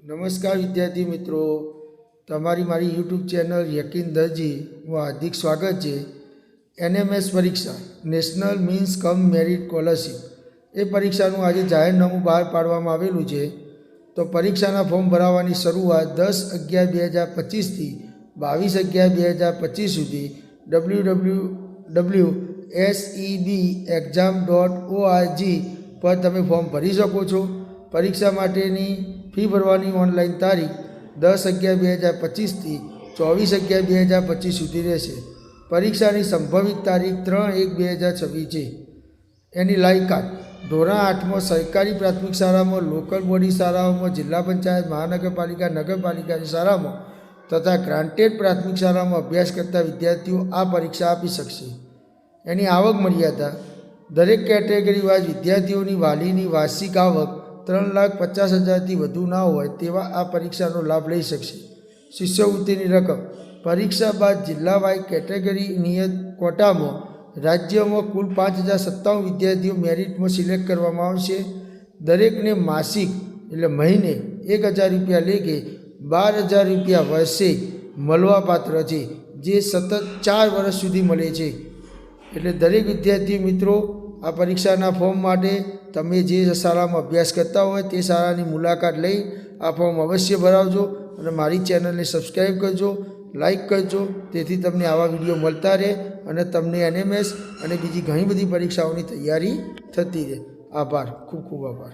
નમસ્કાર વિદ્યાર્થી મિત્રો, તમારી મારી યુટ્યુબ ચેનલ યકીન દરજીમાં હાર્દિક સ્વાગત છે। NMS પરીક્ષા national means cum merit scholarship એ પરીક્ષાનું આજે જાહેરનામું બહાર પાડવામાં આવેલું છે। તો પરીક્ષાના ફોર્મ ભરાવવાની શરૂઆત 10/11/2025થી 22/11/2025 સુધી www.sebexam.org પર તમે ફોર્મ ભરી શકો છો। પરીક્ષા માટેની ફી ભરવાની ઓનલાઈન તારીખ 10/11/2025થી 24/11/2025 સુધી રહેશે। પરીક્ષાની સંભવિત તારીખ 3/1/2026 છે। એની લાયકાત ધોરણ 8માં સરકારી પ્રાથમિક શાળામાં, લોકલ બોડી શાળાઓમાં, જિલ્લા પંચાયત, મહાનગરપાલિકા, નગરપાલિકાની શાળામાં તથા ગ્રાન્ટેડ પ્રાથમિક શાળામાં અભ્યાસ કરતા વિદ્યાર્થીઓ આ પરીક્ષા આપી શકશે। એની આવક મર્યાદા દરેક કેટેગરી વાઇઝ વિદ્યાર્થીઓની વાલીની વાર્ષિક આવક 3,50,000થી વધુ ના હોય તેવા આ પરીક્ષાનો લાભ લઈ શકશે। શિષ્યવૃત્તિની રકમ પરીક્ષા બાદ જિલ્લા વાઇઝ કેટેગરી નિયત કોટામાં રાજ્યમાં કુલ 5,057 વિદ્યાર્થીઓ મેરિટમાં સિલેક્ટ કરવામાં આવશે। દરેકને માસિક એટલે મહિને 1,000 રૂપિયા લેખે 12,000 રૂપિયા વર્ષે મળવાપાત્ર છે, જે સતત 4 વર્ષ સુધી મળે છે। એટલે દરેક વિદ્યાર્થી મિત્રો આ પરીક્ષાના ફોર્મ માટે તમે જે શાળામાં અભ્યાસ કરતા હોય તે શાળાની મુલાકાત લઈ આ ફોર્મ અવશ્ય ભરાવજો અને મારી ચેનલને સબસ્ક્રાઈબ કરજો, લાઈક કરજો, તેથી તમને આવા વિડીયો મળતા રહે અને તમને NMS અને બીજી ઘણી બધી પરીક્ષાઓની તૈયારી થતી રહે। આભાર, ખૂબ ખૂબ આભાર।